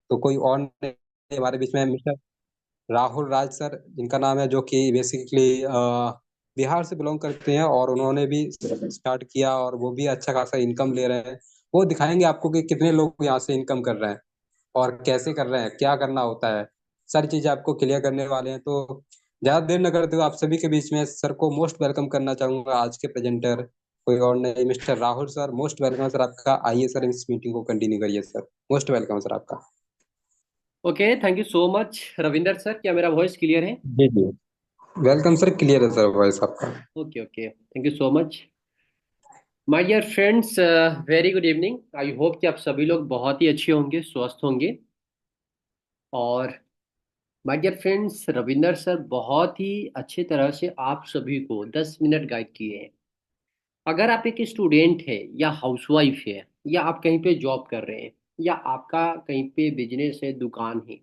तो कोई और नहीं, हमारे बीच में मिस्टर राहुल राज सर, जिनका नाम है, जो कि बेसिकली बिहार से बिलोंग करते हैं, और उन्होंने भी स्टार्ट किया और वो भी अच्छा खासा इनकम ले रहे हैं। वो दिखाएंगे आपको कि कितने लोग यहाँ से इनकम कर रहे हैं और कैसे कर रहे हैं, क्या करना होता है। सारी चीजें आपको क्लियर करने वाले हैं। तो ज्यादा देर न करते हुए आप सभी के बीच में सर को मोस्ट वेलकम करना चाहूंगा, आज के प्रेजेंटर कोई और नहीं, mister Rahul sir. Most welcome sir आपका। आइए सर, इस मीटिंग को कंटिन्यू करिए सर। मोस्ट वेलकम सर आपका। Okay, thank you so much Ravinder sir. क्या मेरा वॉइस क्लियर है? जी जी। वेलकम सर, क्लियर है सर वॉइस आपका। Okay okay, thank you so much. My dear friends, very good evening. I hope कि आप सभी लोग बहुत ही अच्छे होंगे, स्वस्थ होंगे। और my dear friends, Ravinder sir बहुत ही अच्छी तरह से आप सभी को 10 मिनट गाइड किए हैं। अगर आप एक स्टूडेंट है या हाउसवाइफ है या आप कहीं पे जॉब कर रहे हैं या आपका कहीं पे बिजनेस है, दुकान है,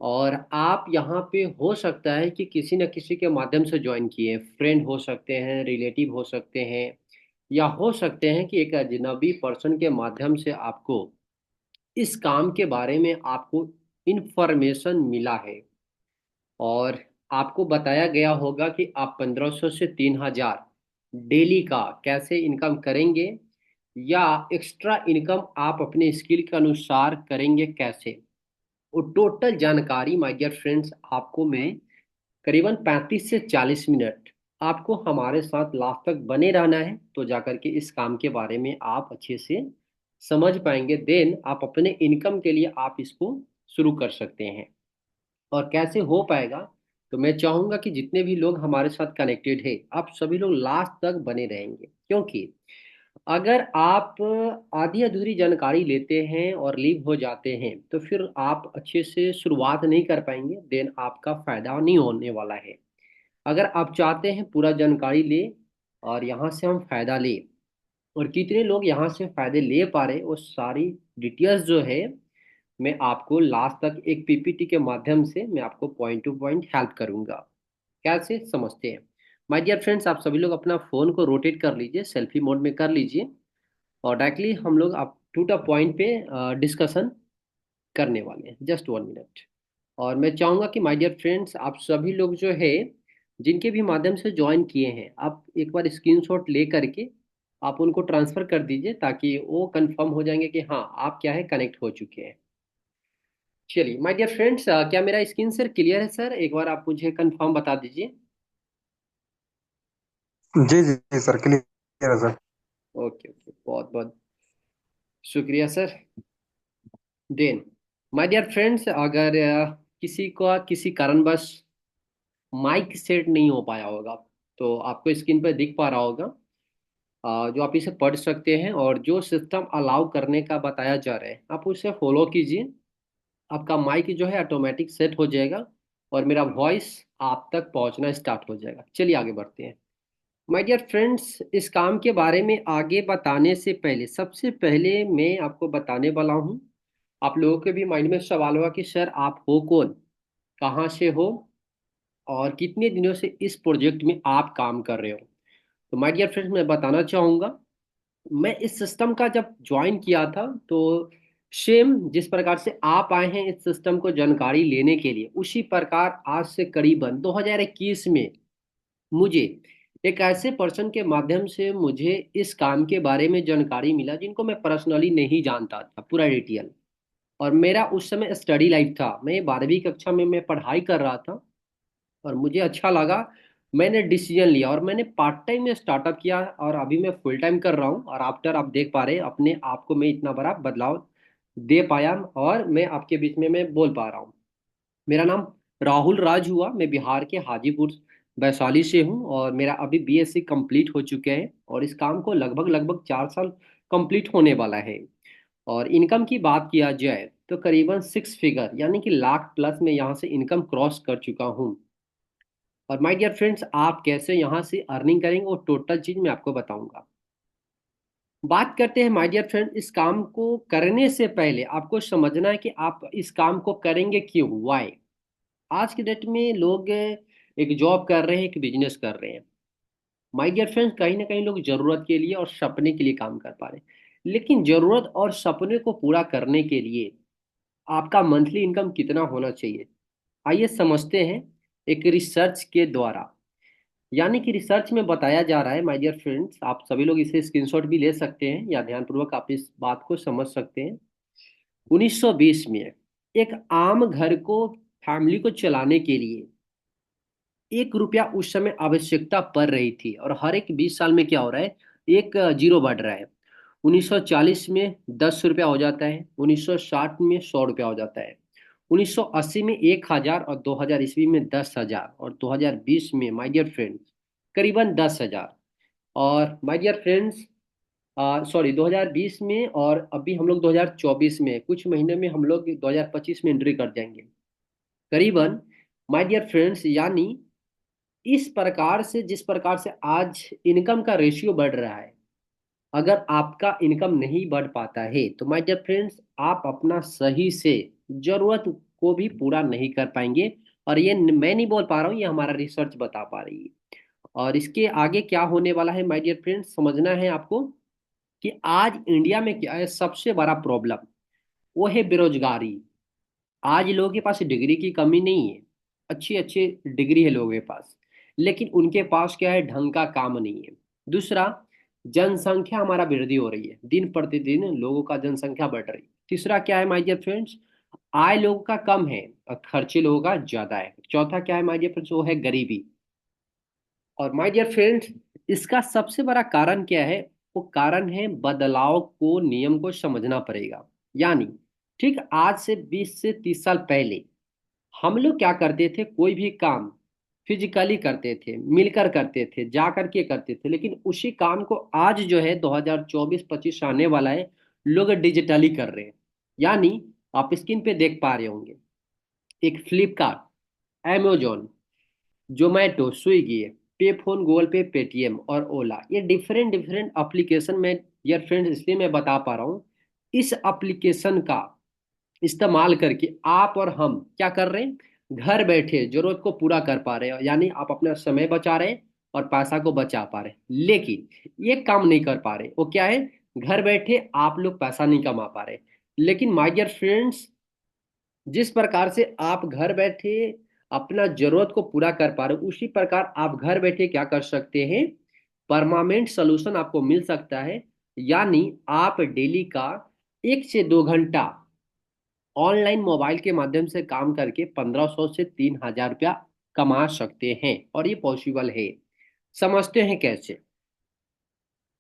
और आप यहाँ पे हो सकता है कि किसी न किसी के माध्यम से ज्वाइन किए, फ्रेंड हो सकते हैं, रिलेटिव हो सकते हैं, या हो सकते हैं कि एक अजनबी पर्सन के माध्यम से आपको इस काम के बारे में आपको इंफॉर्मेशन मिला है। और आपको बताया गया होगा कि आप 1500 से 3000 डेली का कैसे इनकम करेंगे, या एक्स्ट्रा इनकम आप अपने स्किल के अनुसार करेंगे कैसे। वो टोटल जानकारी माय डियर फ्रेंड्स आपको मैं करीबन 35 से 40 मिनट आपको हमारे साथ लास्ट तक बने रहना है, तो जाकर के इस काम के बारे में आप अच्छे से समझ पाएंगे। देन आप अपने इनकम के लिए आप इसको शुरू कर सकते हैं। और कैसे हो पाएगा, तो मैं चाहूंगा कि जितने भी लोग हमारे साथ कनेक्टेड है, आप सभी लोग लास्ट तक बने रहेंगे। क्योंकि अगर आप आधी अधूरी जानकारी लेते हैं और लीव हो जाते हैं, तो फिर आप अच्छे से शुरुआत नहीं कर पाएंगे, देन आपका फायदा नहीं होने वाला है। अगर आप चाहते हैं पूरा जानकारी ले और यहाँ से हम फायदा ले, और कितने लोग यहाँ से फायदे ले पा रहे, वो सारी डिटेल्स जो है मैं आपको लास्ट तक एक पीपीटी के माध्यम से मैं आपको पॉइंट टू पॉइंट हेल्प करूंगा। कैसे समझते हैं? माय डियर फ्रेंड्स, आप सभी लोग अपना फोन को रोटेट कर लीजिए, सेल्फी मोड में कर लीजिए, और डायरेक्टली हम लोग आप टू द पॉइंट पे डिस्कशन करने वाले हैं। Just 1 minute. और मैं चाहूंगा कि माय डियर फ्रेंड्स, आप सभी लोग जो है जिनके भी माध्यम से ज्वाइन किए हैं, आप एक बार स्क्रीनशॉट ले करके आप उनको ट्रांसफर कर दीजिए, ताकि वो कंफर्म हो जाएंगे कि हाँ आप क्या है कनेक्ट हो चुके हैं। चलिए माय डियर फ्रेंड्स, क्या मेरा स्क्रीन सर क्लियर है सर? एक बार आप मुझे कंफर्म बता दीजिए। जी जी जी सर, क्लियर है सर। ओके ओके, बहुत बहुत शुक्रिया सर। देन माय डियर फ्रेंड्स, अगर किसी को किसी कारणवश माइक सेट नहीं हो पाया होगा, तो आपको स्क्रीन पर दिख पा रहा होगा, जो आप इसे पढ़ सकते हैं, और जो सिस्टम अलाउ करने का बताया जा रहा है आप उसे फॉलो कीजिए। आपका माइक जो है ऑटोमेटिक सेट हो जाएगा और मेरा वॉइस आप तक पहुंचना स्टार्ट हो जाएगा। चलिए आगे बढ़ते हैं। माय डियर फ्रेंड्स, इस काम के बारे में आगे बताने से पहले सबसे पहले मैं आपको बताने वाला हूँ। आप लोगों के भी माइंड में सवाल होगा कि सर आप हो कौन, कहाँ से हो, और कितने दिनों से इस प्रोजेक्ट में आप काम कर रहे हो। तो माय डियर फ्रेंड्स, मैं बताना चाहूँगा, मैं इस सिस्टम का जब ज्वाइन किया था, तो सेम जिस प्रकार से आप आए हैं इस सिस्टम को जानकारी लेने के लिए, उसी प्रकार आज से करीबन 2021 में मुझे एक ऐसे पर्सन के माध्यम से मुझे इस काम के बारे में जानकारी मिला, जिनको मैं पर्सनली नहीं जानता था पूरा डिटेल। और मेरा उस समय स्टडी लाइफ था, मैं 12वीं कक्षा में मैं पढ़ाई कर रहा था, और मुझे अच्छा लगा। मैंने डिसीजन लिया और मैंने पार्ट टाइम में स्टार्टअप किया, और अभी मैं फुल टाइम कर रहा हूँ। और आफ्टर आप देख पा रहे हैं अपने आप को, मैं इतना बड़ा बदलाव दे पाया, और मैं आपके बीच में मैं बोल पा रहा हूँ। मेरा नाम राहुल राज हुआ, मैं बिहार के हाजीपुर वैशाली से हूँ, और मेरा अभी बीएससी कंप्लीट हो चुके हैं, और इस काम को लगभग लगभग 4 साल कंप्लीट होने वाला है। और इनकम की बात किया जाए तो करीबन 6 फिगर यानी कि लाख प्लस में यहाँ से इनकम क्रॉस कर चुका हूँ। और माय डियर फ्रेंड्स, आप कैसे यहाँ से अर्निंग करेंगे वो टोटल चीज मैं आपको बताऊंगा। बात करते हैं माय डियर फ्रेंड, इस काम को करने से पहले आपको समझना है कि आप इस काम को करेंगे क्यों, वाई। आज के डेट में लोग एक जॉब कर रहे हैं, एक बिजनेस कर रहे हैं। माय डियर फ्रेंड्स, कहीं ना कहीं लोग जरूरत के लिए और सपने के लिए काम कर पा रहे हैं, लेकिन जरूरत और सपने को पूरा करने के लिए आपका मंथली इनकम कितना होना चाहिए। आइए समझते हैं एक रिसर्च के द्वारा। यानी कि रिसर्च में बताया जा रहा है माय डियर फ्रेंड्स, आप सभी लोग इसे स्क्रीनशॉट भी ले सकते हैं या ध्यानपूर्वक आप इस बात को समझ सकते हैं। 1920 में एक आम घर को, फैमिली को चलाने के लिए 1 रुपया उस समय आवश्यकता पड़ रही थी, और हर एक 20 साल में क्या हो रहा है, एक जीरो बढ़ रहा है। 1940 में 10 रुपया हो जाता है, 1960 में 100 रुपया हो जाता है, 1980 में 1,000, और 2000 ईस्वी में 10,000, और 2020 में माय डियर फ्रेंड्स करीबन 10,000। और माय डियर फ्रेंड्स, सॉरी 2020 में, और अभी हम लोग 2024 में, कुछ महीने में हम लोग 2025 में एंट्री कर जाएंगे। करीबन माय डियर फ्रेंड्स, यानी इस प्रकार से, जिस प्रकार से आज इनकम का रेशियो बढ़ रहा है, अगर आपका इनकम नहीं बढ़ पाता है तो माय डियर फ्रेंड्स आप अपना सही से जरूरत को भी पूरा नहीं कर पाएंगे। और ये मैं नहीं बोल पा रहा हूँ, ये हमारा रिसर्च बता पा रही है। और इसके आगे क्या होने वाला है माय डियर फ्रेंड्स, समझना है आपको कि आज इंडिया में क्या है सबसे बड़ा प्रॉब्लम, वो है बेरोजगारी। आज लोगों के पास डिग्री की कमी नहीं है, अच्छी अच्छी डिग्री है लोगों के पास, लेकिन उनके पास क्या है, ढंग का काम नहीं है। दूसरा, जनसंख्या हमारा वृद्धि हो रही है, दिन प्रतिदिन लोगों का जनसंख्या बढ़ रही है। तीसरा क्या है माय डियर फ्रेंड्स, आय लोगों का कम है और खर्चे लोगों का ज्यादा है। चौथा क्या है माय डियर फ्रेंड्स, वो है गरीबी। और माय डियर फ्रेंड्स, इसका सबसे बड़ा कारण क्या है, वो कारण है बदलाव को, नियम को समझना पड़ेगा। यानी ठीक आज से 20 से 30 साल पहले हम लोग क्या करते थे, कोई भी काम फिजिकली करते थे, मिलकर करते थे, जा करके करते थे। लेकिन उसी काम को आज जो है 2024-25 आने वाला है, लोग डिजिटली कर रहे हैं। यानी आप स्क्रीन पे देख पा रहे होंगे, एक फ्लिपकार्ट, amazon, जोमेटो, स्विगी, पे फोन, गूगल पे, पेटीएम और ओला, ये डिफरेंट डिफरेंट एप्लीकेशन में यार फ्रेंड्स इसलिए मैं बता पा रहा हूँ, इस एप्लीकेशन का इस्तेमाल करके आप और हम क्या कर रहे हैं, घर बैठे जरूरत को पूरा कर पा रहे हैं। यानी आप अपना समय बचा रहे हैं और पैसा को बचा पा रहे हैं। लेकिन ये काम नहीं कर पा रहे, वो क्या है, घर बैठे आप लोग पैसा नहीं कमा पा रहे। लेकिन माय डियर फ्रेंड्स, जिस प्रकार से आप घर बैठे अपना जरूरत को पूरा कर पा रहे हो, उसी प्रकार आप घर बैठे क्या कर सकते हैं, परमानेंट सोल्यूशन आपको मिल सकता है। यानी आप डेली का 1 से 2 घंटा ऑनलाइन मोबाइल के माध्यम से काम करके 1500 से 3,000 रुपया कमा सकते हैं, और ये पॉसिबल है। समझते हैं कैसे।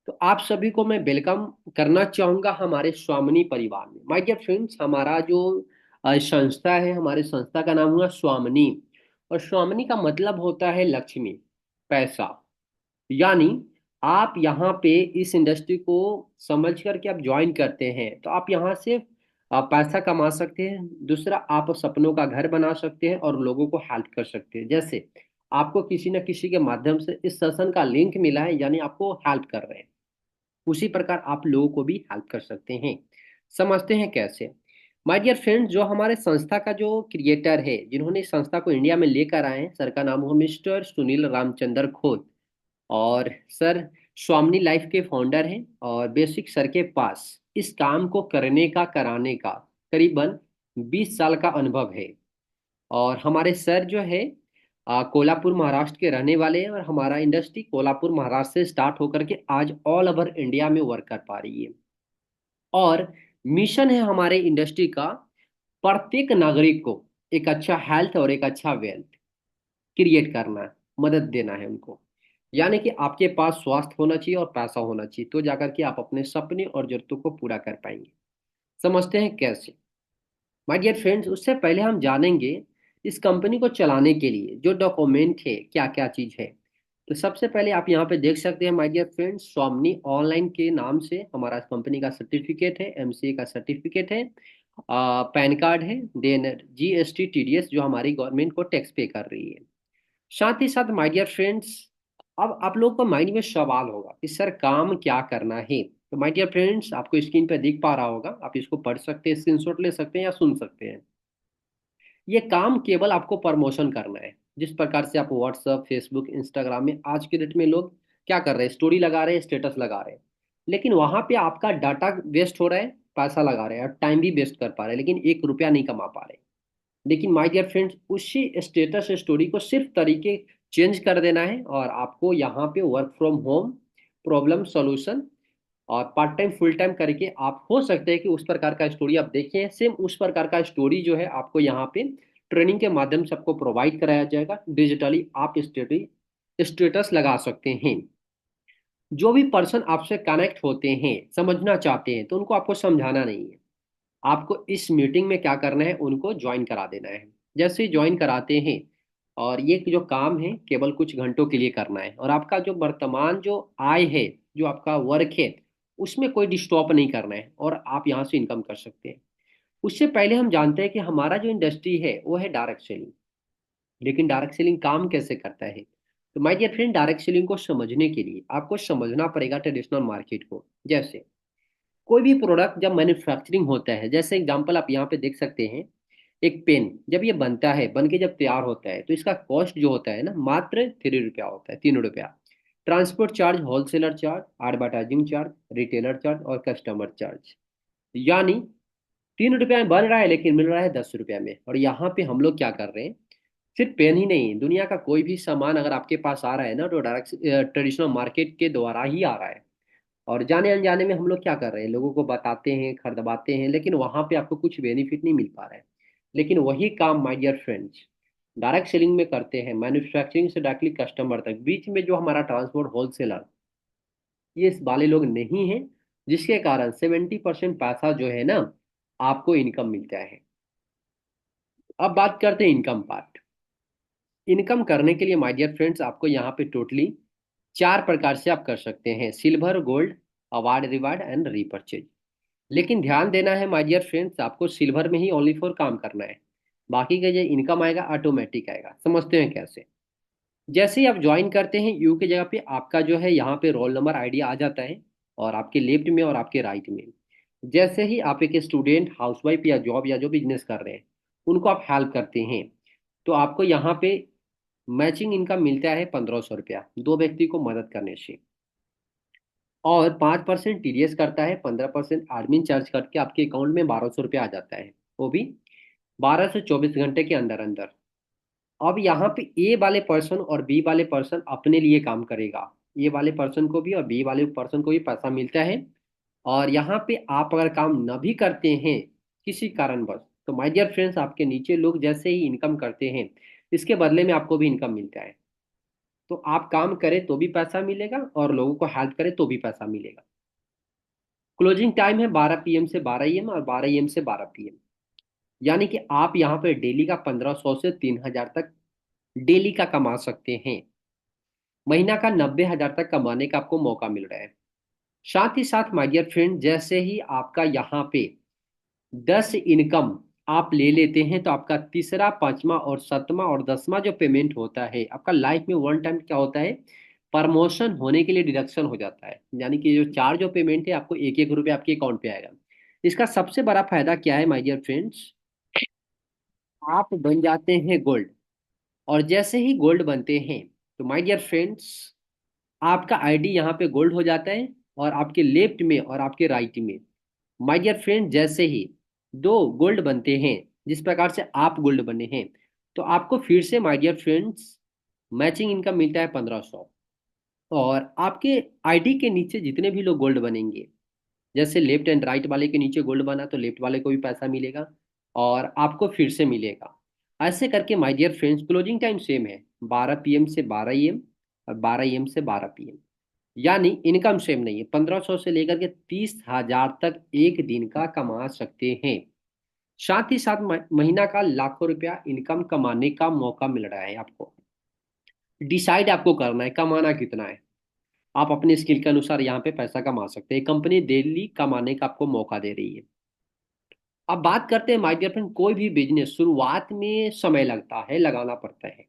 तो आप सभी को मैं वेलकम करना चाहूंगा हमारे स्वामिनी परिवार में। माय डियर फ्रेंड्स, हमारा जो संस्था है, हमारे संस्था का नाम हुआ स्वामिनी। और स्वामिनी का मतलब होता है लक्ष्मी, पैसा। यानी आप यहाँ पे इस इंडस्ट्री को समझ करके आप ज्वाइन करते हैं तो आप यहाँ से पैसा कमा सकते हैं। दूसरा, आप सपनों का घर बना सकते हैं और लोगों को हेल्प कर सकते हैं। जैसे आपको किसी न किसी के माध्यम से इस सेशन का लिंक मिला है, यानी आपको हेल्प कर रहे हैं, उसी प्रकार आप लोगों को भी हेल्प कर सकते हैं। समझते हैं कैसे। माय डियर फ्रेंड्स, जो हमारे संस्था का जो क्रिएटर है, जिन्होंने इस संस्था को इंडिया में लेकर आए हैं, सर का नाम हुआ मिस्टर सुनील रामचंद्र खोत। और सर स्वामिनी लाइफ के फाउंडर हैं, और बेसिक सर के पास इस काम को करने का, कराने का करीबन 20 साल का अनुभव है। और हमारे सर जो है कोल्हापुर महाराष्ट्र के रहने वाले हैं, और हमारा इंडस्ट्री कोल्हापुर महाराष्ट्र से स्टार्ट होकर के आज ऑल ओवर इंडिया में वर्क कर पा रही है। और मिशन है हमारे इंडस्ट्री का, प्रत्येक नागरिक को एक अच्छा हेल्थ और एक अच्छा वेल्थ क्रिएट करना है, मदद देना है उनको। यानी कि आपके पास स्वास्थ्य होना चाहिए और पैसा होना चाहिए, तो जाकर के आप अपने सपने और जरूरतों को पूरा कर पाएंगे। समझते हैं कैसे। माय डियर फ्रेंड्स, उससे पहले हम जानेंगे इस कंपनी को चलाने के लिए जो डॉक्यूमेंट है, क्या क्या चीज़ है। तो सबसे पहले आप यहाँ पे देख सकते हैं माय डियर फ्रेंड्स, स्वामिनी ऑनलाइन के नाम से हमारा कंपनी का सर्टिफिकेट है, एमसीए का सर्टिफिकेट है, पैन कार्ड है, देन जीएसटी टीडीएस जो हमारी गवर्नमेंट को टैक्स पे कर रही है। साथ ही साथ माय डियर फ्रेंड्स, अब आप लोग को माइंड में सवाल होगा कि सर काम क्या करना है। तो माय डियर फ्रेंड्स, आपको स्क्रीन पे दिख पा रहा होगा, आप इसको पढ़ सकते हैं, स्क्रीनशॉट ले सकते हैं या सुन सकते हैं। ये काम केवल आपको प्रमोशन करना है। जिस प्रकार से आप व्हाट्सअप, फेसबुक, इंस्टाग्राम में आज के डेट में लोग क्या कर रहे हैं, स्टोरी लगा रहे हैं, स्टेटस लगा रहे हैं, लेकिन वहां पे आपका डाटा वेस्ट हो रहा है, पैसा लगा रहे हैं और टाइम भी वेस्ट कर पा रहे हैं, लेकिन 1 रुपया नहीं कमा पा रहे। लेकिन माय डियर फ्रेंड्स, उसी स्टेटस स्टोरी को सिर्फ तरीके चेंज कर देना है और आपको यहाँ पे work from home, problem solution और पार्ट टाइम फुल टाइम करके आप हो सकते हैं कि उस प्रकार का स्टोरी आप देखें। सेम उस प्रकार का स्टोरी जो है आपको यहाँ पे ट्रेनिंग के माध्यम से आपको प्रोवाइड कराया जाएगा। डिजिटली आप स्टेटस लगा सकते हैं। जो भी पर्सन आपसे कनेक्ट होते हैं, समझना चाहते हैं, तो उनको आपको समझाना नहीं है। आपको इस मीटिंग में क्या करना है, उनको ज्वाइन करा देना है। जैसे ही ज्वाइन कराते हैं, और ये जो काम है केवल कुछ घंटों के लिए करना है, और आपका जो वर्तमान जो आय है, जो आपका वर्क है, उसमें कोई डिस्टर्ब नहीं करना है और आप यहाँ से इनकम कर सकते हैं। उससे पहले हम जानते हैं कि हमारा जो इंडस्ट्री है वो है डायरेक्ट सेलिंग। लेकिन डायरेक्ट सेलिंग काम कैसे करता है? तो my dear friend, direct selling को समझने के लिए आपको समझना पड़ेगा ट्रेडिशनल मार्केट को। जैसे कोई भी प्रोडक्ट जब मैन्युफैक्चरिंग होता है, जैसे एग्जांपल आप यहाँ पे देख सकते हैं, एक पेन जब ये बनता है, बन के जब तैयार होता है, तो इसका कॉस्ट जो होता है ना, मात्र 3 रुपया होता है, 3 रुपया। Transport charge, wholesaler charge, advertising charge, retailer charge और कस्टमर चार्ज। यानी 3 रुपया में बन रहा है लेकिन मिल रहा है 10 रुपया में। और यहाँ पे हम लोग क्या कर रहे हैं, सिर्फ पेन ही नहीं, दुनिया का कोई भी सामान अगर आपके पास आ रहा है ना, तो डायरेक्ट ट्रेडिशनल मार्केट के द्वारा ही आ रहा है। और जाने अनजाने में हम लोग क्या कर रहे हैं, लोगों को बताते हैं, खरीदवाते हैं, लेकिन वहां पे आपको कुछ बेनिफिट नहीं मिल पा रहा है। लेकिन वही काम my dear friends direct selling में करते हैं। मैन्युफैक्चरिंग से डायरेक्टली कस्टमर तक, बीच में जो हमारा ट्रांसपोर्ट होलसेलर, ये इस वाले लोग नहीं हैं, जिसके कारण 70% पैसा जो है ना, आपको इनकम मिलता है। अब बात करते हैं इनकम पार्ट। इनकम करने के लिए माय डियर फ्रेंड्स आपको यहाँ पे टोटली 4 प्रकार से आप कर सकते हैं: silver, gold, award, reward and repurchase. लेकिन ध्यान देना है माय डियर फ्रेंड्स, आपको सिल्वर में ही ओनली फॉर काम करना है। बाकी का जो इनकम आएगा ऑटोमेटिक आएगा। समझते हैं कैसे? जैसे ही आप ज्वाइन करते हैं, यू की जगह पे आपका जो है यहाँ पे रोल नंबर आईडी आ जाता है, और आपके लेफ्ट में और आपके राइट में। जैसे ही आप एक स्टूडेंट, हाउसवाइफ या जॉब या जो बिजनेस कर रहे हैं, उनको आप हेल्प करते हैं, तो आपको यहाँ पे मैचिंग इनकम मिलता है 1500 रुपया, 2 व्यक्ति को मदद करने से। और 5% टीडीएस करता है, 15% एडमिन चार्ज करके आपके अकाउंट में 1200 रुपया आ जाता है, वो भी 12 से 24 घंटे के अंदर अंदर। अब यहाँ पे ए वाले पर्सन और बी वाले पर्सन अपने लिए काम करेगा। ए वाले पर्सन को भी और बी वाले पर्सन को भी पैसा मिलता है। और यहाँ पे आप अगर काम न भी करते हैं किसी कारणवश, तो माय डियर फ्रेंड्स आपके नीचे लोग जैसे ही इनकम करते हैं, इसके बदले में आपको भी इनकम मिलता है। तो आप काम करें तो भी पैसा मिलेगा और लोगों को हेल्प करें तो भी पैसा मिलेगा। क्लोजिंग टाइम है 12 PM से 12 AM और 12 AM से 12 PM। यानी कि आप यहाँ पे डेली का 1500 से 3000 तक डेली का कमा सकते हैं। महीना का 90,000 तक कमाने का आपको मौका मिल रहा है। साथ ही साथ माय डियर फ्रेंड, जैसे ही आपका यहाँ पे 10 इनकम आप ले लेते हैं, तो आपका तीसरा, पांचवा और सातवां और 10वां जो पेमेंट होता है आपका लाइफ में वन टाइम क्या होता है, प्रमोशन होने के लिए डिडक्शन हो जाता है। यानी कि जो चार जो पेमेंट है आपको 1-1 रुपये आपके अकाउंट पे आएगा। इसका सबसे बड़ा फायदा क्या है माय डियर फ्रेंड्स, आप बन जाते हैं गोल्ड। और जैसे ही गोल्ड बनते हैं, तो माय डियर फ्रेंड्स आपका आईडी यहाँ पे गोल्ड हो जाता है, और आपके लेफ्ट में और आपके राइट में। माय डियर फ्रेंड, जैसे ही दो गोल्ड बनते हैं, जिस प्रकार से आप गोल्ड बने हैं, तो आपको फिर से my dear friends matching income मिलता है 1500। और आपके आईडी के नीचे जितने भी लोग गोल्ड बनेंगे, जैसे लेफ्ट एंड राइट वाले के नीचे गोल्ड बना, तो लेफ्ट वाले को भी पैसा मिलेगा और आपको फिर से मिलेगा। ऐसे करके my dear friends closing time same है, 12 PM से 12 AM और 12 AM से 12 PM। यानी इनकम सेम नहीं है, 1500 से लेकर के 30,000 तक एक दिन का कमा सकते हैं। साथ ही साथ महीना का लाखों रुपया इनकम कमाने का मौका मिल रहा है आपको। डिसाइड आपको करना है कमाना कितना है। आप अपने स्किल के अनुसार यहाँ पे पैसा कमा सकते हैं। कंपनी डेली कमाने का आपको मौका दे रही है। अब बात करते हैं माय डियर फ्रेंड, कोई भी बिजनेस शुरुआत में समय लगता है, लगाना पड़ता है।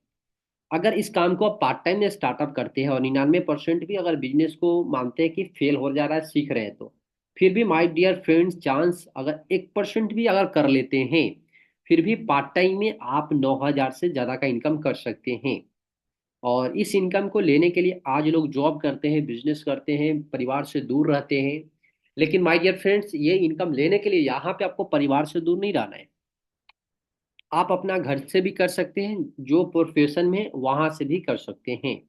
अगर इस काम को आप पार्ट टाइम में स्टार्टअप करते हैं और 99% भी अगर बिजनेस को मानते हैं कि फेल हो जा रहा है, सीख रहे हैं, तो फिर भी माय डियर फ्रेंड्स चांस अगर 1% भी अगर कर लेते हैं, फिर भी पार्ट टाइम में आप 9,000 से ज़्यादा का इनकम कर सकते हैं। और इस इनकम को लेने के लिए आज लोग जॉब करते हैं, बिजनेस करते हैं, परिवार से दूर रहते हैं, लेकिन माय डियर फ्रेंड्स, ये इनकम लेने के लिए यहाँ पे आपको परिवार से दूर नहीं रहना है। आप अपना घर से भी कर सकते हैं, जो प्रोफेशन में वहां से भी कर सकते हैं।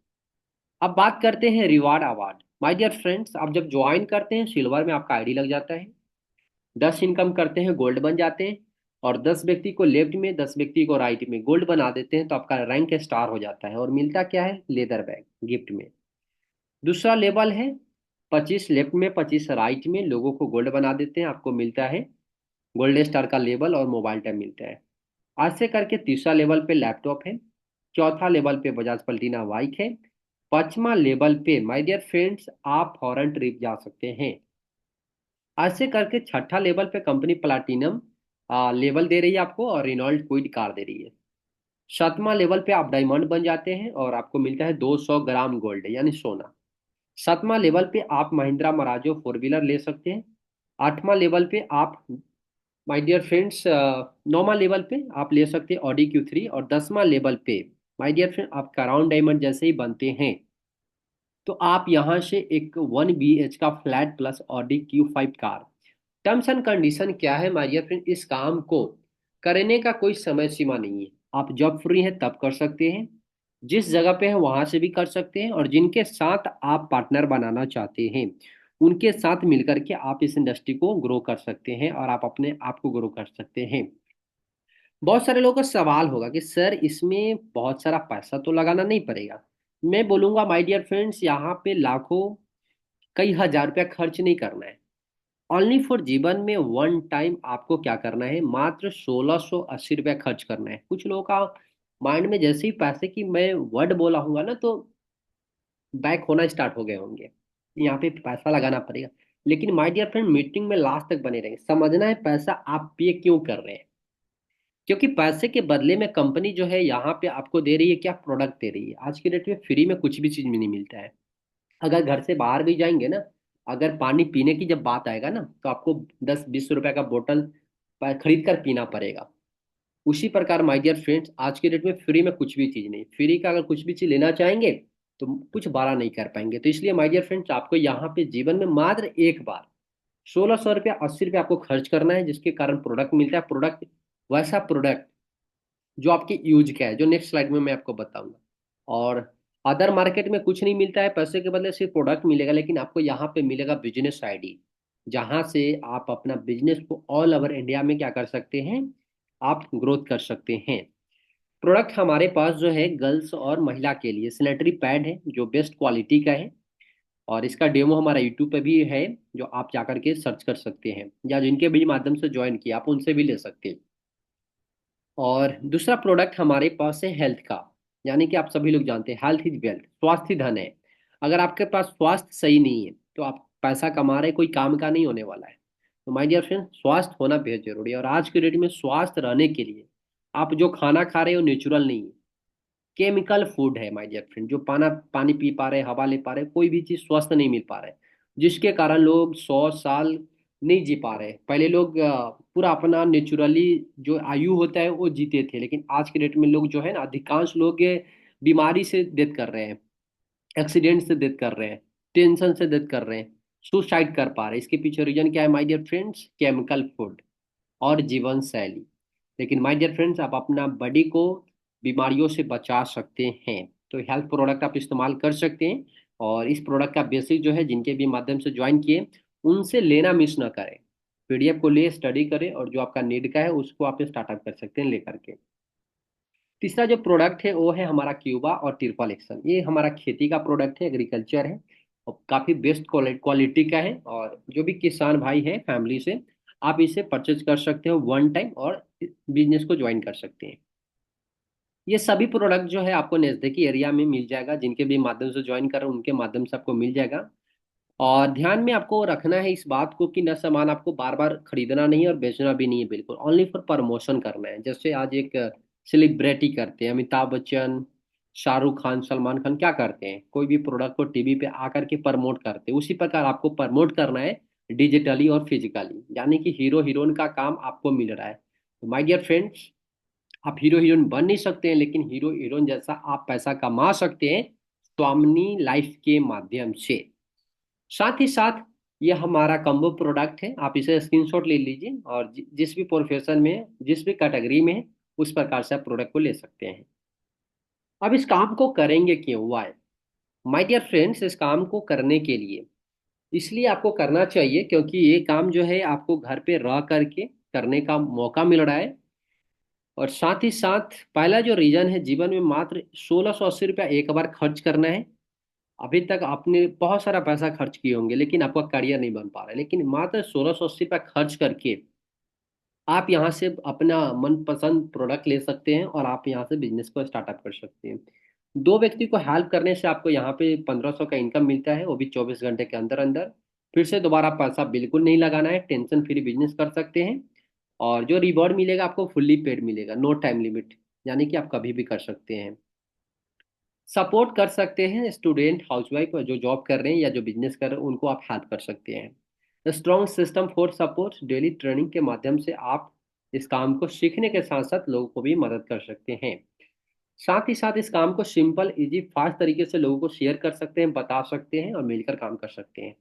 अब बात करते हैं reward award. My dear friends, आप जब ज्वाइन करते हैं सिल्वर में आपका आईडी लग जाता है, 10 इनकम करते हैं गोल्ड बन जाते हैं, और 10 व्यक्ति को लेफ्ट में 10 व्यक्ति को राइट में गोल्ड बना देते हैं तो आपका रैंक स्टार हो जाता है, और मिलता क्या है, लेदर बैग गिफ्ट में। दूसरा लेवल है 25 लेफ्ट में 25 राइट में लोगों को गोल्ड बना देते हैं, आपको मिलता है गोल्ड स्टार का लेवल और मोबाइल टैब मिलता है। आज से करके तीसरा लेवल पे लैपटॉप है। चौथा लेवल पे बजाज पलटीना बाइक है। पांचवा लेवल पे माय डियर फ्रेंड्स आप फॉरेन ट्रिप जा सकते हैं। आज से करके छठा लेवल पे कंपनी प्लाटिनम लेवल दे रही है आपको, और रिनॉल्ट क्विड कार दे रही है। सातवां लेवल पे आप डायमंड बन जाते हैं और आपको मिलता है 200 ग्राम गोल्ड यानी सोना। सातवां लेवल पे आप महिंद्रा मराजो 4 व्हीलर ले सकते हैं। आठवां लेवल पे आप माय डियर फ्रेंड्स, नौवां लेवल पे आप ले सकते हैं ऑडी Q3। और 10वां लेवल पे माय डियर फ्रेंड आप क्राउन डायमंड जैसे ही बनते हैं तो आप यहाँ से एक 1 BH का flat plus Audi Q5 car. Terms and condition क्या है माय डियर फ्रेंड, इस काम को करने का कोई समय सीमा नहीं है। आप जब फ्री हैं तब कर सकते हैं, जिस जगह पे हैं वहां से भी कर सकते हैं, और जिनके साथ आप पार्टनर बनाना चाहते हैं उनके साथ मिलकर के आप इस इंडस्ट्री को ग्रो कर सकते हैं और आप अपने आप को ग्रो कर सकते हैं। बहुत सारे लोगों का सवाल होगा कि सर इसमें बहुत सारा पैसा तो लगाना नहीं पड़ेगा। मैं बोलूंगा माय डियर फ्रेंड्स, यहाँ पे लाखों कई हजार रुपया खर्च नहीं करना है। ओनली फॉर जीवन में वन टाइम आपको क्या करना है, मात्र 1680 रुपया खर्च करना है। कुछ लोगों का माइंड में जैसे ही पैसे की मैं वर्ड बोला हूंगा ना तो बैक होना स्टार्ट हो गए होंगे, यहाँ पे पैसा लगाना पड़ेगा। लेकिन माय डियर फ्रेंड, मीटिंग में लास्ट तक बने रहेंगे। समझना है पैसा आप पे क्यों कर रहे हैं, क्योंकि पैसे के बदले में कंपनी जो है यहाँ पे आपको दे रही है क्या, प्रोडक्ट दे रही है। आज की डेट में फ्री में कुछ भी चीज में नहीं मिलता है। अगर घर से बाहर भी जाएंगे ना, अगर पानी पीने की जब बात आएगा ना तो आपको 10-20 रुपए का बोतल खरीद कर पीना पड़ेगा। उसी प्रकार माय डियर फ्रेंड्स, आज के डेट में फ्री में कुछ भी चीज़ नहीं। फ्री का अगर कुछ भी चीज़ लेना चाहेंगे तो कुछ बड़ा नहीं कर पाएंगे। तो इसलिए माय डियर फ्रेंड्स, आपको यहाँ पे जीवन में मात्र एक बार 1600 रुपया 80 रुपया आपको खर्च करना है, जिसके कारण प्रोडक्ट मिलता है। प्रोडक्ट वैसा प्रोडक्ट जो आपके यूज का है, जो नेक्स्ट स्लाइड में मैं आपको बताऊंगा। और अदर मार्केट में कुछ नहीं मिलता है, पैसे के बदले सिर्फ प्रोडक्ट मिलेगा, लेकिन आपको यहाँ पे मिलेगा बिजनेस आईडी, जहाँ से आप अपना बिजनेस को ऑल ओवर इंडिया में क्या कर सकते हैं, आप ग्रोथ कर सकते हैं। प्रोडक्ट हमारे पास जो है गर्ल्स और महिला के लिए सैनिटरी पैड है जो बेस्ट क्वालिटी का है, और इसका डेमो हमारा यूट्यूब पे भी है, जो आप जाकर के सर्च कर सकते हैं, या जिनके भी माध्यम से ज्वाइन किया आप उनसे भी ले सकते हैं। और दूसरा प्रोडक्ट हमारे पास है हेल्थ का, यानी कि आप सभी लोग जानते हैं हेल्थ इज वेल्थ, स्वास्थ्य धन है। अगर आपके पास स्वास्थ्य सही नहीं है तो आप पैसा कमा रहे कोई काम का नहीं होने वाला है। तो माय डियर फ्रेंड, स्वास्थ्य होना बेहद जरूरी है, और आज के डेट में स्वास्थ्य रहने के लिए आप जो खाना खा रहे हो नेचुरल नहीं है, केमिकल फूड है माय डियर फ्रेंड। जो पानी पी पा रहे, हवा ले पा रहे, कोई भी चीज स्वस्थ नहीं मिल पा रहा है, जिसके कारण लोग 100 साल नहीं जी पा रहे। पहले लोग पूरा अपना नेचुरली जो आयु होता है वो जीते थे, लेकिन आज के डेट में लोग जो है ना, अधिकांश लोग ये बीमारी से डेथ कर रहे हैं, एक्सीडेंट से डेथ कर रहे हैं, टेंशन से डेथ कर रहे हैं, सुसाइड कर पा रहे हैं। इसके पीछे रीजन क्या है my dear friends, chemical food और जीवन शैली। लेकिन माय डियर फ्रेंड्स, आप अपना बॉडी को बीमारियों से बचा सकते हैं, तो हेल्थ प्रोडक्ट आप इस्तेमाल कर सकते हैं। और इस प्रोडक्ट का बेसिक जो है, जिनके भी माध्यम से ज्वाइन किए उनसे लेना मिस ना करें, पीडीएफ को ले स्टडी करें, और जो आपका नीड का है उसको आप स्टार्टअप कर सकते हैं लेकर के। तीसरा जो प्रोडक्ट है वो है हमारा क्यूबा और ट्रिपल एक्शन। ये हमारा खेती का प्रोडक्ट है, एग्रीकल्चर है, और काफ़ी बेस्ट क्वालिटी का है। और जो भी किसान भाई है फैमिली से, आप इसे परचेज कर सकते हो वन टाइम, और बिजनेस को ज्वाइन कर सकते हैं। ये सभी प्रोडक्ट जो है आपको नज़दीकी एरिया में मिल जाएगा, जिनके भी माध्यम से ज्वाइन करें उनके माध्यम से आपको मिल जाएगा। और ध्यान में आपको रखना है इस बात को कि न सामान आपको बार बार खरीदना नहीं है और बेचना भी नहीं है, बिल्कुल ओनली फॉर प्रमोशन करना है। जैसे आज एक सेलिब्रिटी करते हैं, अमिताभ बच्चन, शाहरुख खान, सलमान खान क्या करते हैं, कोई भी प्रोडक्ट को टीवी पे आकर के प्रमोट करते हैं, उसी प्रकार आपको प्रमोट करना है डिजिटली और फिजिकली, यानी कि हीरो हीरोइन का काम आपको मिल रहा है। तो माय डियर फ्रेंड्स, आप हीरो हीरोइन बन नहीं सकते हैं, लेकिन हीरो हीरोइन जैसा आप पैसा कमा सकते हैं स्वामिनी लाइफ के माध्यम से। साथ ही साथ ये हमारा कम्बो प्रोडक्ट है, आप इसे स्क्रीनशॉट ले लीजिए और जिस भी प्रोफेशन में है, जिस भी कैटेगरी में है, उस प्रकार से आप प्रोडक्ट को ले सकते हैं। अब इस काम को करेंगे क्यों, वाई? माय डियर फ्रेंड्स, इस काम को करने के लिए इसलिए आपको करना चाहिए क्योंकि ये काम जो है आपको घर पे रह करके करने का मौका मिल रहा है। और साथ ही साथ पहला जो रीजन है, जीवन में मात्र 1680 रुपया एक बार खर्च करना है। अभी तक आपने बहुत सारा पैसा खर्च किए होंगे लेकिन आपका करियर नहीं बन पा रहा है, लेकिन मात्र 1680 रुपया खर्च करके आप यहाँ से अपना मनपसंद प्रोडक्ट ले सकते हैं और आप यहाँ से बिजनेस को स्टार्टअप कर सकते हैं। दो व्यक्ति को हेल्प करने से आपको यहाँ पे 1500 का इनकम मिलता है, वो भी 24 घंटे के अंदर अंदर। फिर से दोबारा पैसा बिल्कुल नहीं लगाना है, टेंशन फ्री बिजनेस कर सकते हैं। और जो रिवॉर्ड मिलेगा आपको फुल्ली पेड मिलेगा, नो टाइम लिमिट, यानी कि आप कभी भी कर सकते हैं। सपोर्ट कर सकते हैं स्टूडेंट, हाउसवाइफ जो जॉब कर रहे हैं या जो बिजनेस कर रहे हैं, उनको आप हेल्प कर सकते हैं। Strong system for support, daily training के माध्यम से आप इस काम को सीखने के साथ साथ लोगों को भी मदद कर सकते हैं। साथ ही साथ इस काम को सिंपल इजी फास्ट तरीके से लोगों को शेयर कर सकते हैं, बता सकते हैं और मिलकर काम कर सकते हैं।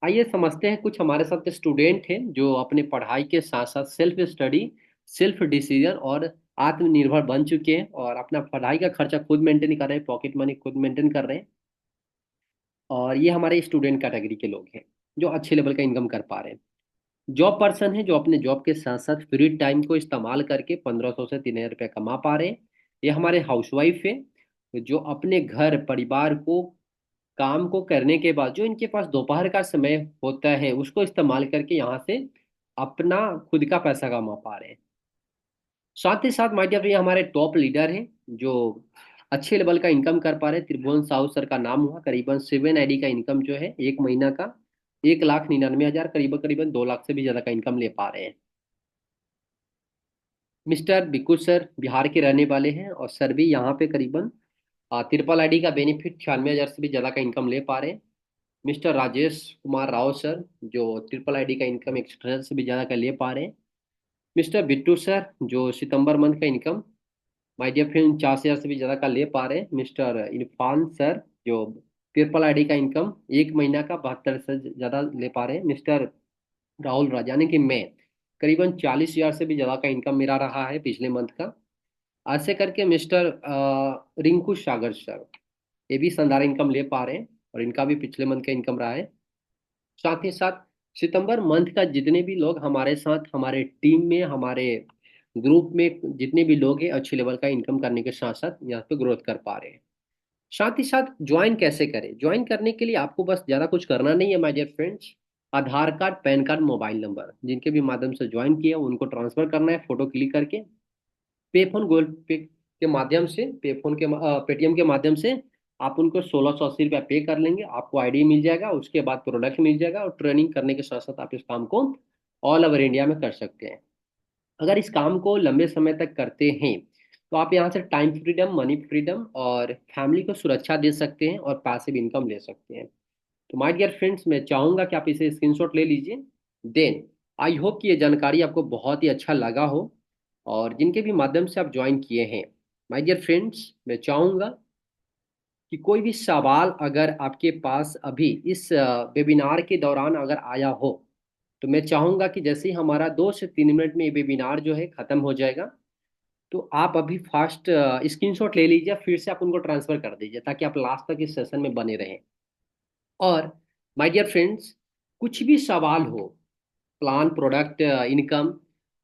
आइए समझते हैं, कुछ हमारे साथ स्टूडेंट हैं जो अपने पढ़ाई के साथ साथ सेल्फ स्टडी, सेल्फ डिसीजन और आत्मनिर्भर बन चुके हैं और अपना पढ़ाई का खर्चा खुद मेंटेन कर रहे हैं, पॉकेट मनी खुद मेंटेन कर रहे हैं। और ये हमारे स्टूडेंट कैटेगरी के लोग हैं जो अच्छे लेवल का इनकम कर पा रहे हैं। जॉब पर्सन है जो अपने जॉब के साथ साथ फ्री टाइम को इस्तेमाल करके 1500 से 3000 रुपये कमा पा रहे हैं। ये हमारे हाउसवाइफ है जो अपने घर परिवार को काम को करने के बाद जो इनके पास दोपहर का समय होता है उसको इस्तेमाल करके यहाँ से अपना खुद का पैसा कमा पा रहे हैं। साथ ही साथ माइडिया ये हमारे टॉप लीडर हैं जो अच्छे लेवल का इनकम कर पा रहे हैं। त्रिभुवन साहू सर का नाम हुआ, करीबन 7 आईडी का इनकम जो है एक महीना का 1,99,000, करीबन करीबन 2 लाख से भी ज्यादा का इनकम ले पा रहे हैं। मिस्टर बिकू सर बिहार के रहने वाले हैं और सर भी यहाँ पे करीबन ट्रिपल आईडी का बेनिफिट 96,000 से भी ज़्यादा का इनकम ले पा रहे हैं। मिस्टर राजेश कुमार राव सर जो ट्रिपल आईडी का इनकम 168 से भी ज़्यादा का ले पा रहे हैं। मिस्टर बिट्टू सर जो सितंबर मंथ का इनकम माय डियर फ्रेंड 40,000 से भी ज़्यादा का ले पा रहे हैं। मिस्टर इरफान सर जो ट्रिपल आईडी का इनकम एक महीना का 72 से ज़्यादा ले पा रहे हैं। मिस्टर राहुल राजा, यानी कि मैं, करीबन 40,000 से भी ज़्यादा का इनकम मेरा रहा है पिछले मंथ का। ऐसे करके मिस्टर रिंकू सागर सर, ये भी शानदार इनकम ले पा रहे हैं और इनका भी पिछले मंथ का इनकम रहा है। साथ ही साथ सितंबर मंथ का जितने भी लोग हमारे साथ हमारे टीम में हमारे ग्रुप में जितने भी लोग हैं अच्छे लेवल का इनकम करने के साथ साथ यहाँ पे ग्रोथ कर पा रहे हैं। साथ ही साथ ज्वाइन कैसे करें? ज्वाइन करने के लिए आपको बस ज़्यादा कुछ करना नहीं है my dear friends. Aadhaar card, PAN card, mobile number जिनके भी माध्यम से ज्वाइन किया उनको ट्रांसफर करना है फोटो क्लिक करके। पेफोन गोल्ड पे के माध्यम से, पेटीएम के माध्यम से आप उनको 1680 रुपया पे कर लेंगे, आपको आईडी मिल जाएगा, उसके बाद प्रोडक्ट मिल जाएगा और ट्रेनिंग करने के साथ साथ आप इस काम को ऑल ओवर इंडिया में कर सकते हैं। अगर इस काम को लंबे समय तक करते हैं तो आप यहाँ से टाइम फ्रीडम, मनी फ्रीडम और फैमिली को सुरक्षा दे सकते हैं और पैसिव इनकम ले सकते हैं। तो माय डियर फ्रेंड्स, मैं चाहूंगा कि आप इसे स्क्रीनशॉट ले लीजिए। देन आई होप कि ये जानकारी आपको बहुत ही अच्छा लगा हो और जिनके भी माध्यम से आप ज्वाइन किए हैं। माय डियर फ्रेंड्स, मैं चाहूंगा कि कोई भी सवाल अगर आपके पास अभी इस वेबिनार के दौरान अगर आया हो तो मैं चाहूंगा कि जैसे ही हमारा 2 से 3 मिनट में ये वेबिनार जो है खत्म हो जाएगा तो आप अभी फास्ट स्क्रीनशॉट ले लीजिए, फिर से आप उनको ट्रांसफर कर दीजिए ताकि आप लास्ट तक इस सेशन में बने रहें। और माय डियर फ्रेंड्स, कुछ भी सवाल हो, प्लान, प्रोडक्ट, इनकम,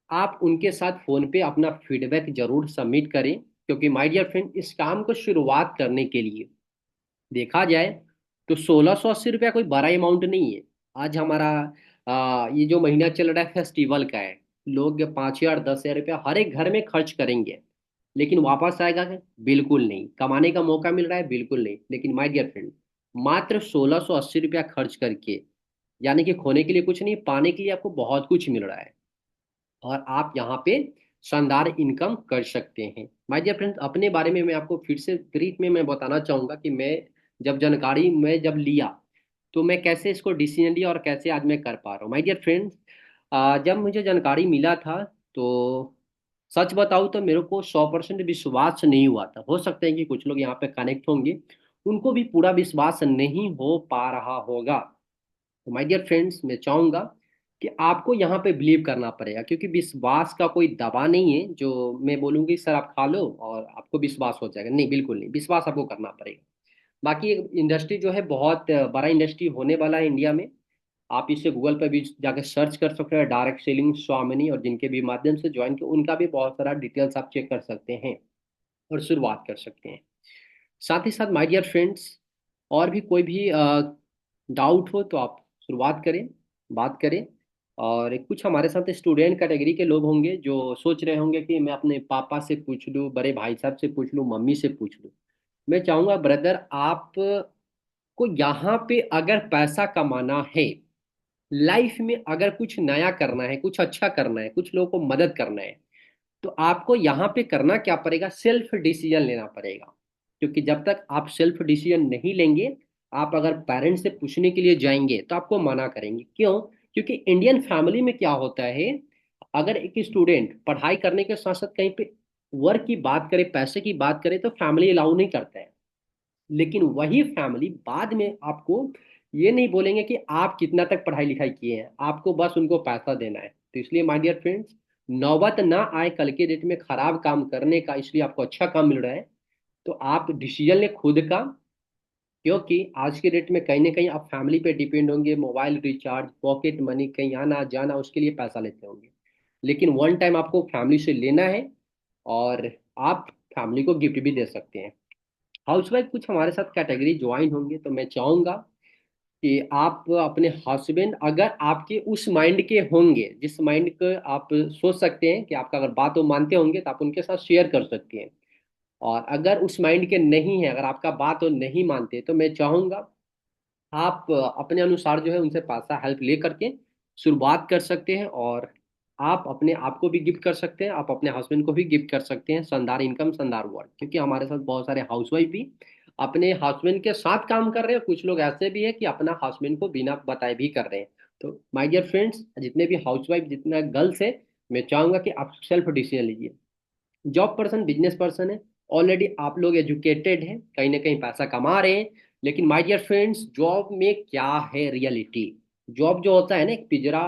आप उनके साथ फोन पे अपना फीडबैक जरूर सबमिट करें क्योंकि माय डियर फ्रेंड इस काम को शुरुआत करने के लिए देखा जाए तो 1680 रुपया कोई बड़ा अमाउंट नहीं है। आज हमारा ये जो महीना चल रहा है फेस्टिवल का है, लोग 5,000 10,000 रुपया हर एक घर में खर्च करेंगे, लेकिन वापस आएगा क्या? बिल्कुल नहीं। कमाने का मौका मिल रहा है? बिल्कुल नहीं। लेकिन माय डियर फ्रेंड, मात्र 1680 रुपया खर्च करके, यानी कि खोने के लिए कुछ नहीं, पाने के लिए आपको बहुत कुछ मिल रहा है और आप यहाँ पे शानदार इनकम कर सकते हैं। माय डियर फ्रेंड्स, अपने बारे में मैं आपको फिर से ब्रीफ में मैं बताना चाहूँगा कि मैं जब जानकारी मैं जब लिया तो मैं कैसे इसको डिसीजन लिया और कैसे आज मैं कर पा रहा हूँ। माय डियर फ्रेंड्स, जब मुझे जानकारी मिला था तो सच बताऊँ तो मेरे को 100% विश्वास नहीं हुआ था। हो सकता है कि कुछ लोग यहाँ पे कनेक्ट होंगे उनको भी पूरा विश्वास नहीं हो पा रहा होगा। तो माय डियर फ्रेंड्स, मैं चाहूंगा कि आपको यहाँ पे बिलीव करना पड़ेगा, क्योंकि विश्वास का कोई दवा नहीं है जो मैं बोलूंगी सर आप खा लो और आपको विश्वास हो जाएगा। नहीं, बिल्कुल नहीं, विश्वास आपको करना पड़ेगा। बाकी इंडस्ट्री जो है बहुत बड़ा इंडस्ट्री होने वाला है इंडिया में। आप इसे गूगल पर भी जाकर सर्च कर सकते हैं, डायरेक्ट सेलिंग स्वामिनी, और जिनके भी माध्यम से ज्वाइन किया उनका भी बहुत सारा डिटेल्स आप चेक कर सकते हैं और शुरुआत कर सकते हैं। साथ ही साथ माय डियर फ्रेंड्स, और भी कोई भी डाउट हो तो आप शुरुआत करें, बात करें। और कुछ हमारे साथ स्टूडेंट कैटेगरी के लोग होंगे जो सोच रहे होंगे कि मैं अपने पापा से पूछ लूँ, बड़े भाई साहब से पूछ लूँ, मम्मी से पूछ लूँ। मैं चाहूंगा ब्रदर, आप को यहाँ पे अगर पैसा कमाना है, लाइफ में अगर कुछ नया करना है, कुछ अच्छा करना है, कुछ लोगों को मदद करना है, तो आपको यहाँ पे करना क्या पड़ेगा? सेल्फ डिसीजन लेना पड़ेगा। क्योंकि जब तक आप सेल्फ डिसीजन नहीं लेंगे, आप अगर पेरेंट्स से पूछने के लिए जाएंगे तो आपको मना करेंगे। क्यों? क्योंकि इंडियन फैमिली में क्या होता है, अगर एक स्टूडेंट पढ़ाई करने के साथ साथ कहीं पे वर्क की बात करे, पैसे की बात करे, तो फैमिली अलाउ नहीं करता है। लेकिन वही फैमिली बाद में आपको ये नहीं बोलेंगे कि आप कितना तक पढ़ाई लिखाई किए हैं, आपको बस उनको पैसा देना है। तो इसलिए माय डियर फ्रेंड्स, नौबत ना आए कल के डेट में खराब काम करने का, इसलिए आपको अच्छा काम मिल रहा है तो आप डिसीजन ले खुद का। क्योंकि आज के डेट में कहीं ना कहीं आप फैमिली पे डिपेंड होंगे, मोबाइल रिचार्ज, पॉकेट मनी, कहीं आना जाना, उसके लिए पैसा लेते होंगे। लेकिन वन टाइम आपको फैमिली से लेना है, और आप फैमिली को गिफ्ट भी दे सकते हैं। हाउसवाइफ कुछ हमारे साथ कैटेगरी ज्वाइन होंगे तो मैं चाहूंगा कि आप अपने हस्बैंड, अगर आपके उस माइंड के होंगे जिस माइंड को आप सोच सकते हैं कि आपका अगर बात वो मानते होंगे, तो आप उनके साथ शेयर कर सकते हैं। और अगर उस माइंड के नहीं है, अगर आपका बात वो नहीं मानते, तो मैं चाहूंगा आप अपने अनुसार जो है उनसे पैसा हेल्प ले करके शुरुआत कर सकते हैं। और आप अपने आप को भी गिफ्ट कर सकते हैं, आप अपने हस्बैंड को भी गिफ्ट कर सकते हैं। शानदार इनकम, शानदार वर्क। क्योंकि हमारे साथ बहुत सारे हाउसवाइफ भी अपने हस्बैंड के साथ काम कर रहे हैं, कुछ लोग ऐसे भी है कि अपना हस्बैंड को बिना बताए भी कर रहे हैं। तो माय डियर फ्रेंड्स, जितने भी हाउसवाइफ, जितना गर्ल्स है, मैं चाहूंगा कि आप सेल्फ डिसीजन लीजिए। जॉब पर्सन, बिजनेस पर्सन है, ऑलरेडी आप लोग एजुकेटेड हैं, कहीं ना कहीं पैसा कमा रहे हैं। लेकिन माय डियर फ्रेंड्स, जॉब में क्या है रियलिटी? जॉब जो होता है ना, एक पिंजरा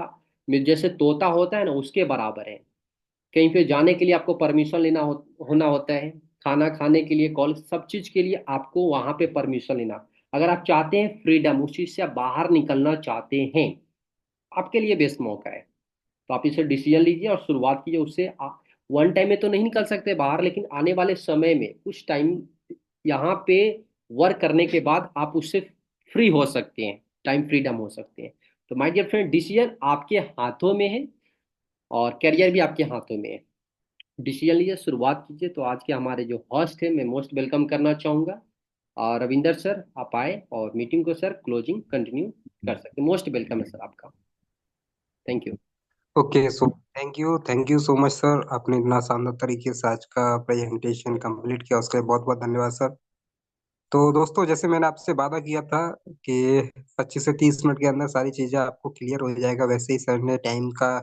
में जैसे तोता होता है ना, उसके बराबर है। कहीं पे जाने के लिए आपको परमिशन होना होता है। खाना खाने के लिए, कॉलेज, सब चीज के लिए आपको वहां पे परमिशन लेना। अगर आप चाहते हैं फ्रीडम, उस चीज से आप बाहर निकलना चाहते हैं, आपके लिए बेस्ट मौका है। तो आप इसे डिसीजन लीजिए और शुरुआत कीजिए उससे। वन टाइम में तो नहीं निकल सकते बाहर, लेकिन आने वाले समय में कुछ टाइम यहाँ पे वर्क करने के बाद आप उससे फ्री हो सकते हैं, टाइम फ्रीडम हो सकते हैं। तो माय डियर फ्रेंड, डिसीजन आपके हाथों में है और करियर भी आपके हाथों में है। डिसीजन लीजिए, शुरुआत कीजिए। तो आज के हमारे जो होस्ट है, मैं मोस्ट वेलकम करना चाहूंगा। और रविंदर सर, आप आए और मीटिंग को सर क्लोजिंग कंटिन्यू कर सकते। मोस्ट वेलकम है सर आपका। Thank you. Okay, so thank you so much sir. आपने इतना शानदार तरीके से आज का प्रेजेंटेशन कंप्लीट किया, उसके लिए बहुत बहुत धन्यवाद सर। तो दोस्तों, जैसे मैंने आपसे वादा किया था कि 25 से 30 मिनट के अंदर सारी चीज़ें आपको क्लियर हो जाएगा, वैसे ही सर ने टाइम का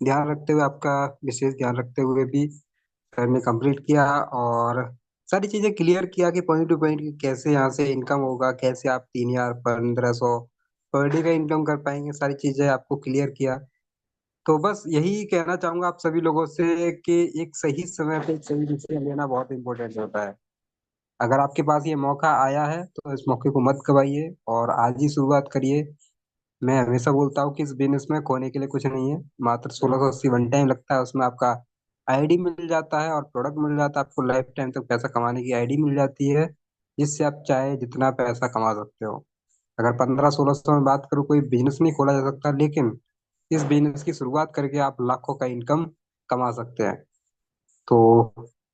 ध्यान रखते हुए, आपका विशेष ध्यान रखते हुए भी सर ने कंप्लीट किया और सारी चीज़ें क्लियर किया कि पॉइंट टू पॉइंट कैसे यहाँ से इनकम होगा, कैसे आप 3,000 1500 पर डे का इनकम कर पाएंगे, सारी चीज़ें आपको क्लियर किया। तो बस यही कहना चाहूंगा आप सभी लोगों से कि एक सही समय पे एक सही डिसीजन लेना बहुत इंपॉर्टेंट होता है। अगर आपके पास ये मौका आया है तो इस मौके को मत गवाइए और आज ही शुरुआत करिए। मैं हमेशा बोलता हूँ कि इस बिजनेस में खोने के लिए कुछ नहीं है, मात्र 1680 वन टाइम लगता है, उसमें आपका आईडी मिल जाता है और प्रोडक्ट मिल जाता है, आपको लाइफ टाइम तक पैसा कमाने की आईडी मिल जाती है, जिससे आप चाहे जितना पैसा कमा सकते हो। अगर 1500 1600 में बात करूँ, कोई बिजनेस नहीं खोला जा सकता, लेकिन इस बिजनेस की शुरुआत करके आप लाखों का इनकम कमा सकते हैं। तो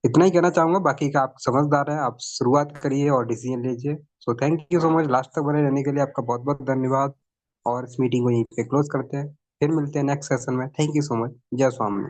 इतना ही कहना चाहूंगा, बाकी का आप समझदार हैं, आप शुरुआत करिए और डिसीजन लीजिए। So thank you so much, last तक बने रहने के लिए आपका बहुत बहुत धन्यवाद। और इस मीटिंग को यहीं पे क्लोज करते हैं, फिर मिलते हैं नेक्स्ट सेशन में। Thank you so much. जय स्वामी।